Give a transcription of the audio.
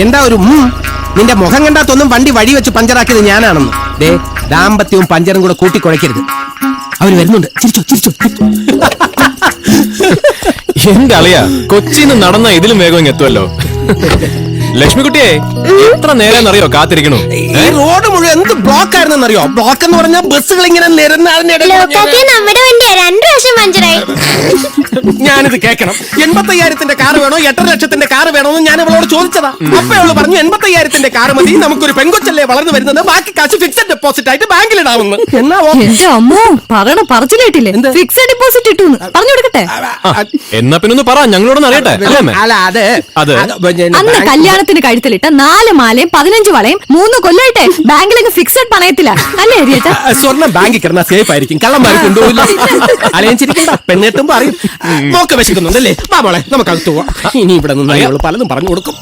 എന്താ ഒരു നിന്റെ മുഖം കണ്ടാത്തൊന്നും വണ്ടി വഴി വെച്ച് പഞ്ചറാക്കിയത് ഞാനാണെന്ന്. ദേ ദാമ്പത്യവും പഞ്ചറും കൂടെ കൂട്ടിക്കുഴയ്ക്കരുത്. അവര് വരുന്നുണ്ട്. ചിരിച്ചോ ചിരിച്ചോ. എന്റെ അളിയാ, കൊച്ചിന്ന് നടന്ന ഇതിലും വേഗം ഇങ്ങ് എത്തുമല്ലോ. ലക്ഷ്മിക്കുട്ടിയെ എത്ര നേരം കാത്തിരിക്കണു. ഈ റോഡ് മുഴുവൻ എന്ത് ബ്ലോക്ക് ആയിരുന്നറിയോ? ബ്ലോക്ക് എന്ന് പറഞ്ഞാൽ ബസ്സുകൾ ഇങ്ങനെ ഞാനിത് കേൾക്കണം. 85,000 കാറ് വേണോ 8.5 ലക്ഷത്തിന്റെ കാറ് വേണോന്ന് ഞാൻ അവളോട് ചോദിച്ചതാ. അപ്പൊ അവള് പറഞ്ഞു 85,000 കാറ് മതി, നമുക്കൊരു പെങ്കൊച്ചല്ലേ വളർന്നു വരുന്നത്, ബാക്കി കാശ് ഫിക്സഡ് ഡെപ്പോസിറ്റ് ആയിട്ട് ബാങ്കിൽ ഇടാവുന്നു. എന്നാ പറയണ പറച്ചിലേട്ടില്ലേ? ഫിക്സഡ് ഡെപ്പോസിറ്റ് ഇട്ടു പറഞ്ഞു കൊടുക്കട്ടെ. എന്നാ പിന്നെ പറ, ഞങ്ങളോടൊന്ന് അറിയട്ടെ. അല്ല അത് അന്ന് കല്യാണത്തിന് കഴുത്തിലിട്ട 4 മാലയും 15 വളയും 3 കൊല്ലമായിട്ടെ ബാങ്കിലേക്ക് ഫിക്സഡ് പണയത്തില്ല അല്ലേ ഹരിയേട്ടാ? സ്വർണ്ണം ബാങ്കിൽ കിടന്നാ സേഫ് ആയിരിക്കും, കള്ളന്മാർ കൊണ്ടുപോയില്ല. അലയഞ്ചിരിക്കണ്ട, പെണ്ണെട്ടുമ്പോ അറിയും. നോക്ക വിശക്കുന്നുണ്ടല്ലേ? വാ മോളെ, നമുക്ക് അകത്ത് പോവാം. ഇനി ഇവിടെ നിന്ന് പലതും പറഞ്ഞു കൊടുക്കും.